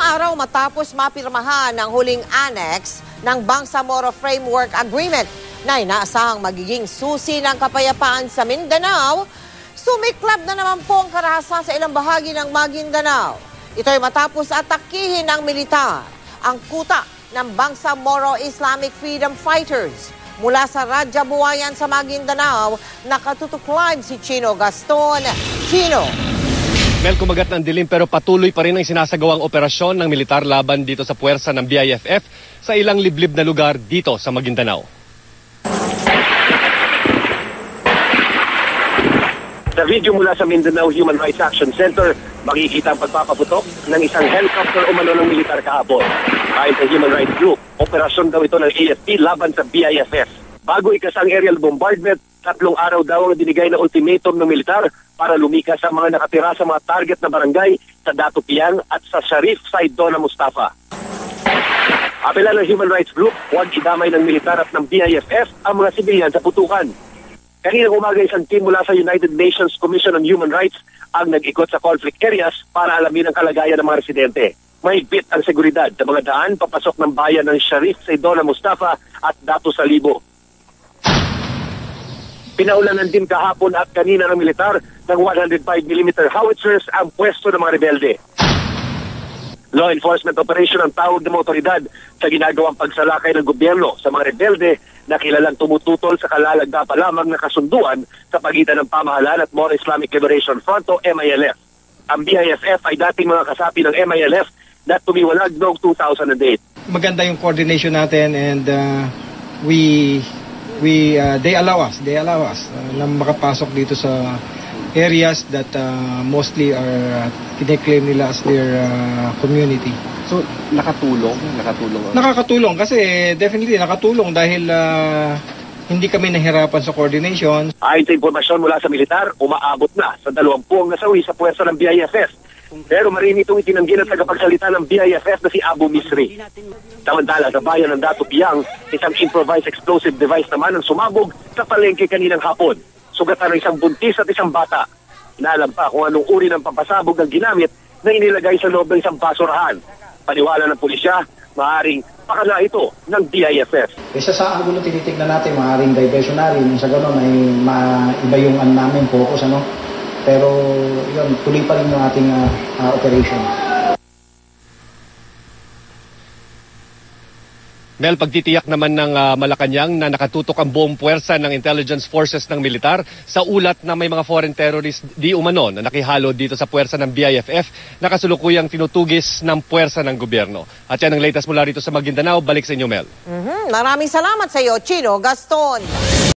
araw matapos mapirmahan ang huling annex ng Bangsamoro Framework Agreement na inaasahang magiging susi ng kapayapaan sa Mindanao, sumiklab na naman po ang karahasan sa ilang bahagi ng Maguindanao. Ito ay matapos atakihin ng militar ang kuta ng Bangsamoro Islamic Freedom Fighters. Mula sa Radya Buwayan sa Maguindanao, nakatutok live si Chino Gaston. Chino. Mel, kumagat ng dilim pero patuloy pa rin ang sinasagawang operasyon ng militar laban dito sa puwersa ng BIFF sa ilang liblib na lugar dito sa Maguindanao. Sa video mula sa Mindanao Human Rights Action Center, makikita ang pagpapaputok ng isang helicopter umano ng militar kahapon. Ayon sa Human Rights Group, operasyon daw ito ng AFP laban sa BIFF. Bago ikasang aerial bombardment, 3 araw daw ang dinigay na ultimatum ng militar para lumikas sa mga nakatira sa mga target na barangay sa Dato Piang at sa Sharif Saidona Mustafa. Apela ng Human Rights Group, huwag idamay ng militar at ng BIFF ang mga sibilyan sa putukan. Kaninang umaga isang team mula sa United Nations Commission on Human Rights ang nag-ikot sa conflict areas para alamin ang kalagayan ng mga residente. Mahigpit ang seguridad sa mga daan papasok ng bayan ng Sharif Saidona Mustafa at Dato Salibo. Pinaulanan din kahapon at kanina ng militar ng 105mm howitzers ang pwesto ng mga rebelde. Law enforcement operation ang tawag ng mga otoridad sa ginagawang pagsalakay ng gobyerno sa mga rebelde na kilalang tumututol sa kalalagda pa lamang na kasunduan sa pagitan ng pamahalaan at More Islamic Liberation Front o MILF. Ang BIFF ay dating mga kasapi ng MILF na tumiwalag noong 2008. Maganda yung coordination natin and they allow us na makapasok dito sa areas that mostly are kine-claim nila as their community. So, nakatulong? Nakakatulong kasi definitely nakatulong dahil hindi kami nahirapan sa coordination. Ayon sa impormasyon mula sa militar, umaabot na sa 20 ang nasawi sa puwersa ng BIFF. Pero marin itong itinanggi ng tagapagsalita ng BIFF na si Abu Misri. Samantala, sa bayan ng Dato Piang, isang improvised explosive device naman ang sumabog sa palengke kaninang hapon. Sugatan ng isang buntis at isang bata. Inaalam pa kung anong uri ng pampasabog ang ginamit na inilagay sa loob ng isang basurahan. Paniwala ng pulisya, maaaring pakala ito ng BIFF. Isa sa angulo tinitignan natin, maaaring diversionary, sa gano'n ay iba yung namin focus, Pero yun, tuloy pa rin yung ating operation. Mel, pagtitiyak naman ng Malacanang na nakatutok ang buong puwersa ng intelligence forces ng militar sa ulat na may mga foreign terrorists di umano na nakihalo dito sa puwersa ng BIFF na kasulukuyang tinutugis ng puwersa ng gobyerno. At yan ang latest mula rito sa Maguindanao. Balik sa inyo, Mel. Maraming salamat sa iyo, Chino Gaston.